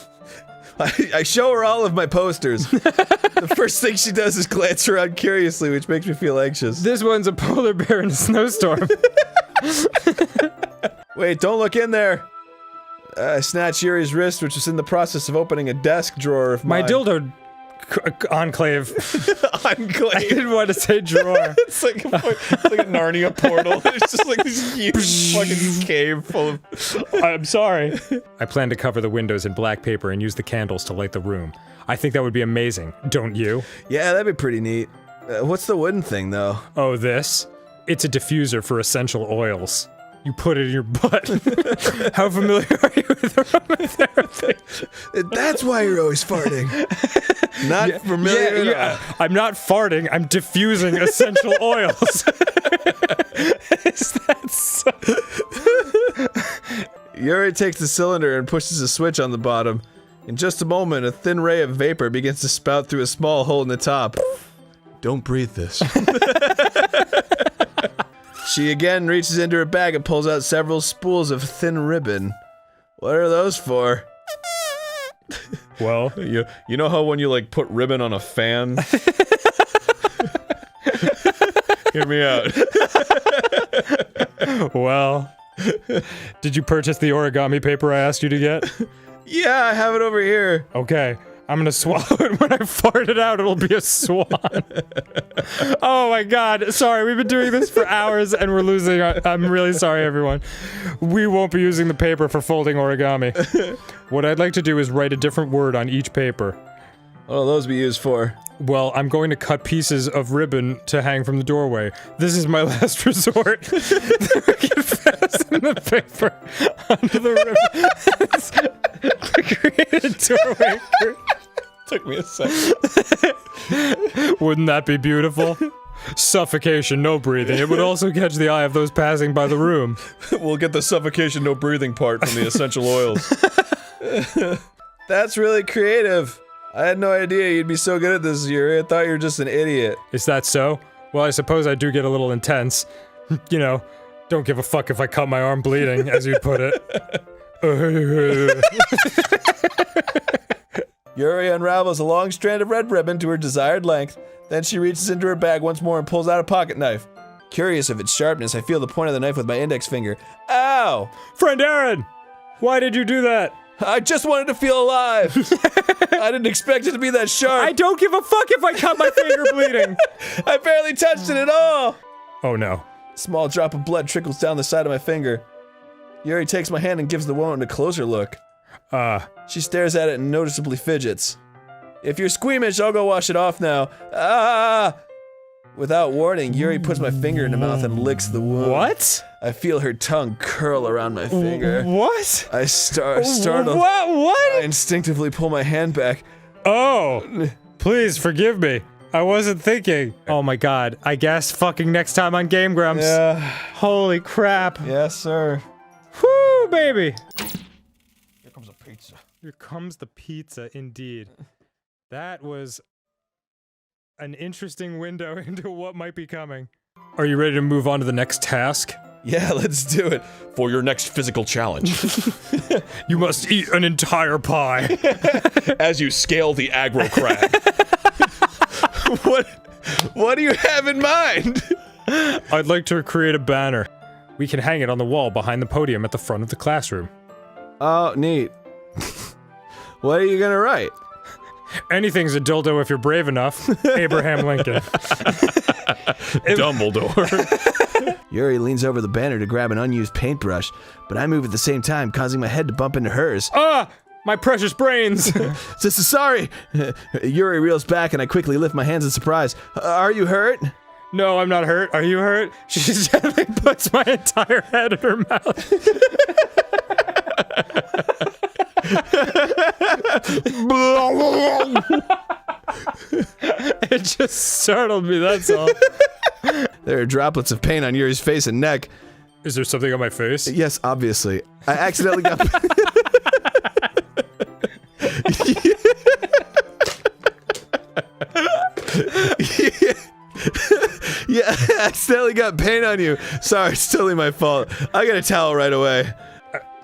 I show her all of my posters. The first thing she does is glance around curiously, which makes me feel anxious. This one's a polar bear in a snowstorm. Wait, don't look in there. I snatch Yuri's wrist, which was in the process of opening a desk drawer of My mine. dildo enclave. I Enclave. didn't want to say drawer. It's like a Narnia portal. It's just like this huge fucking cave full of... I'm sorry. I plan to cover the windows in black paper and use the candles to light the room. I think that would be amazing, don't you? Yeah, that'd be pretty neat. What's the wooden thing, though? Oh, this? It's a diffuser for essential oils. You put it in your butt. How familiar are you with aromatherapy? That's why you're always farting. Not familiar at all. I'm not farting, I'm diffusing essential oils. Is that so? Yuri takes the cylinder and pushes a switch on the bottom. In just a moment, a thin ray of vapor begins to spout through a small hole in the top. Don't breathe this. She again reaches into her bag and pulls out several spools of thin ribbon. What are those for? Well, You know how when you like put ribbon on a fan? Hear me out. well. Did you purchase the origami paper I asked you to get? Yeah, I have it over here. Okay. I'm gonna swallow it. When I fart it out, it'll be a swan. Oh my god. Sorry, we've been doing this for hours and we're losing I'm really sorry, everyone. We won't be using the paper for folding origami. What I'd like to do is write a different word on each paper. What will those be used for? Well, I'm going to cut pieces of ribbon to hang from the doorway. This is my last resort. We can fasten the paper onto the ribbon to create a doorway. Took me a second. Wouldn't that be beautiful? Suffocation, no breathing. It would also catch the eye of those passing by the room. We'll get the suffocation, no breathing part from the essential oils. That's really creative. I had no idea you'd be so good at this, Yuri. I thought you were just an idiot. Is that so? Well, I suppose I do get a little intense. You know, don't give a fuck if I cut my arm bleeding, as you'd put it. Yuri unravels a long strand of red ribbon to her desired length. Then she reaches into her bag once more and pulls out a pocket knife. Curious of its sharpness, I feel the point of the knife with my index finger. Ow! Friend Aaron! Why did you do that? I just wanted to feel alive! I didn't expect it to be that sharp! I don't give a fuck if I cut my finger bleeding! I barely touched it at all! Oh no. A small drop of blood trickles down the side of my finger. Yuri takes my hand and gives the woman a closer look. She stares at it and noticeably fidgets. If you're squeamish, I'll go wash it off now. Ah! Without warning, Yuri puts my finger in her mouth and licks the wound. What? I feel her tongue curl around my finger. What? I startled. What? I instinctively pull my hand back. Oh, please forgive me. I wasn't thinking. Oh my god, I guess fucking next time on GameGrumps. Yeah. Holy crap. Yes, sir. Whoo, baby. Here comes a pizza. Here comes the pizza, indeed. That was an interesting window into what might be coming. Are you ready to move on to the next task? Yeah, let's do it. For your next physical challenge, You must eat an entire pie. as you scale the aggro crag. What do you have in mind? I'd like to create a banner. We can hang it on the wall behind the podium at the front of the classroom. Oh, neat. What are you gonna write? Anything's a dildo if you're brave enough. Abraham Lincoln. Dumbledore. Yuri leans over the banner to grab an unused paintbrush, but I move at the same time, causing my head to bump into hers. Ah! My precious brains! Sorry! Yuri reels back and I quickly lift my hands in surprise. Are you hurt? No, I'm not hurt. Are you hurt? She gently puts my entire head in her mouth. It just startled me, that's all. There are droplets of paint on Yuri's face and neck. Is there something on my face? Yes, obviously. I accidentally got... Yeah, I accidentally got paint on you. Sorry, it's totally my fault. I got a towel right away.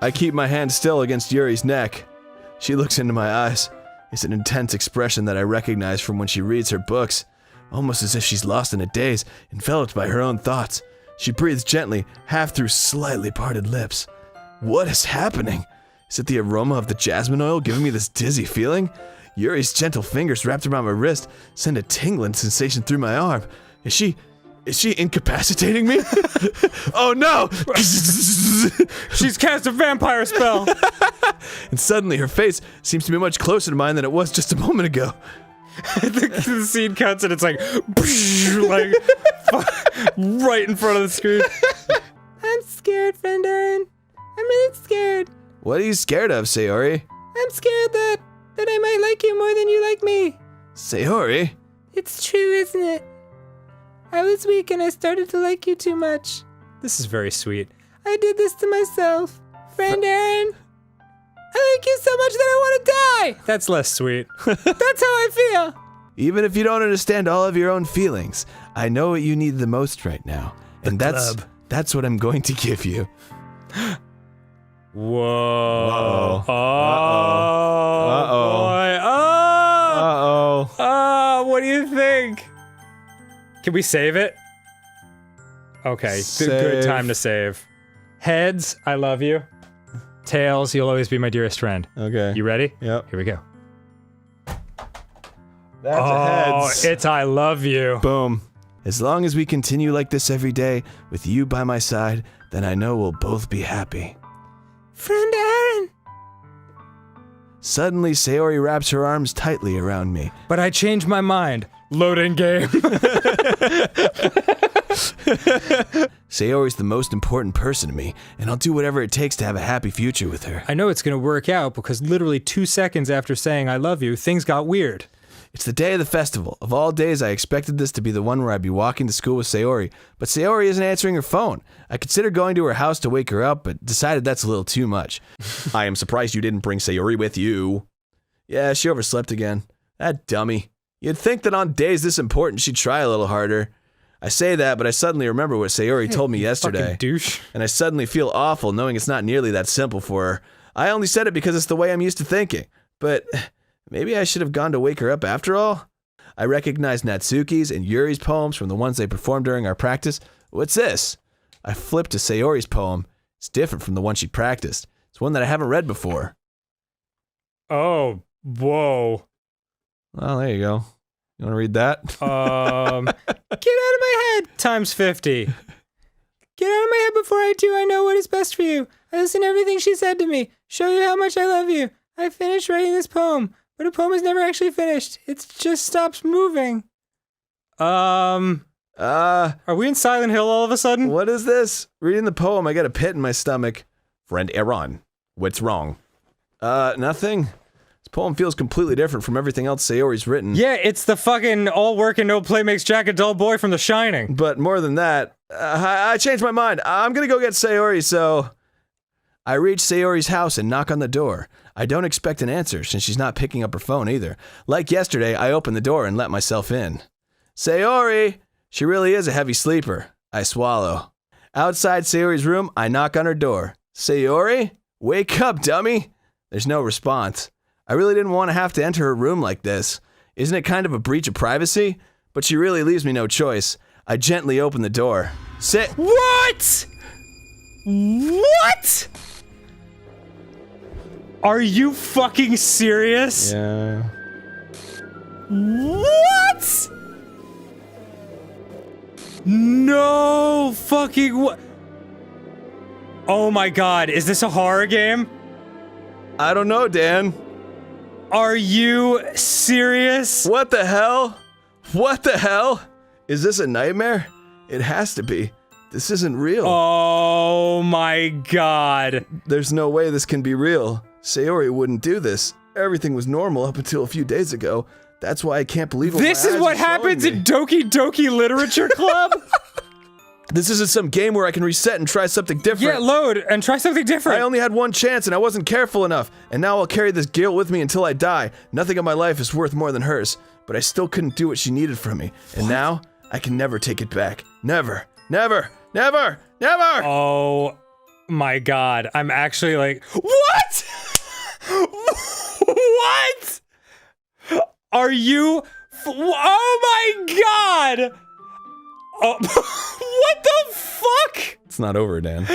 I keep my hand still against Yuri's neck. She looks into my eyes. It's an intense expression that I recognize from when she reads her books. Almost as if she's lost in a daze, enveloped by her own thoughts. She breathes gently, half through slightly parted lips. What is happening? Is it the aroma of the jasmine oil giving me this dizzy feeling? Yuri's gentle fingers wrapped around my wrist send a tingling sensation through my arm. Is she incapacitating me? Oh no! She's cast a vampire spell! And suddenly her face seems to be much closer to mine than it was just a moment ago. The scene cuts and it's like right in front of the screen. I'm scared, friend Aaron. I'm really scared. What are you scared of, Sayori? I'm scared that I might like you more than you like me. Sayori? It's true, isn't it? I was weak and I started to like you too much. This is very sweet. I did this to myself. Friend Aaron, I like you so much that I want to die! That's less sweet. That's how I feel. Even if you don't understand all of your own feelings, I know what you need the most right now. And that's what I'm going to give you. Whoa. Uh-oh. Oh, Uh-oh. boy. Oh! Uh-oh. Oh, what do you think? Can we save it? Okay, good time to save. Heads, I love you. Tails, you'll always be my dearest friend. Okay. You ready? Yep. Here we go. That's a heads. It's I love you. Boom. As long as we continue like this every day, with you by my side, then I know we'll both be happy. Friend Aaron. Suddenly, Sayori wraps her arms tightly around me. But I changed my mind. Loading game. Sayori's the most important person to me, and I'll do whatever it takes to have a happy future with her. I know it's gonna work out because literally 2 seconds after saying I love you, things got weird. It's the day of the festival. Of all days, I expected this to be the one where I'd be walking to school with Sayori, but Sayori isn't answering her phone. I considered going to her house to wake her up, but decided that's a little too much. I am surprised you didn't bring Sayori with you. Yeah, she overslept again. That dummy. You'd think that on days this important, she'd try a little harder. I say that, but I suddenly remember what Sayori told me yesterday. Fucking douche. And I suddenly feel awful knowing it's not nearly that simple for her. I only said it because it's the way I'm used to thinking. But maybe I should have gone to wake her up after all? I recognized Natsuki's and Yuri's poems from the ones they performed during our practice. What's this? I flipped to Sayori's poem. It's different from the one she practiced. It's one that I haven't read before. Oh, whoa. Well, there you go. You want to read that? Get out of my head! Times 50. Get out of my head before I do. I know what is best for you. I listen to everything she said to me. Show you how much I love you. I finished writing this poem, But a poem is never actually finished. It just stops moving. Are we in Silent Hill all of a sudden? What is this? Reading the poem, I got a pit in my stomach. Friend Aaron, what's wrong? Nothing. This poem feels completely different from everything else Sayori's written. Yeah, it's the fucking all work and no play makes Jack a dull boy from The Shining. But more than that, I changed my mind. I'm gonna go get Sayori, so... I reach Sayori's house and knock on the door. I don't expect an answer since she's not picking up her phone either. Like yesterday, I open the door and let myself in. Sayori! She really is a heavy sleeper. I swallow. Outside Sayori's room, I knock on her door. Sayori? Wake up, dummy! There's no response. I really didn't want to have to enter her room like this. Isn't it kind of a breach of privacy? But she really leaves me no choice. I gently open the door. What? What? Are you fucking serious? Yeah. What? No fucking what? Oh my god, is this a horror game? I don't know, Dan. Are you serious? What the hell? What the hell? Is this a nightmare? It has to be. This isn't real. Oh my god. There's no way this can be real. Sayori wouldn't do this. Everything was normal up until a few days ago. That's why I can't believe what This my is eyes what are showing happens me. in Doki Doki Literature Club? This isn't some game where I can reset and try something different. Yeah, load and try something different. I only had one chance and I wasn't careful enough, and now I'll carry this guilt with me until I die. Nothing in my life is worth more than hers, but I still couldn't do what she needed from me, and now I can never take it back. Never, never, never, never! Oh my god, I'm actually like, what? What? Are you? Oh my god! Oh, what the fuck? It's not over, Dan.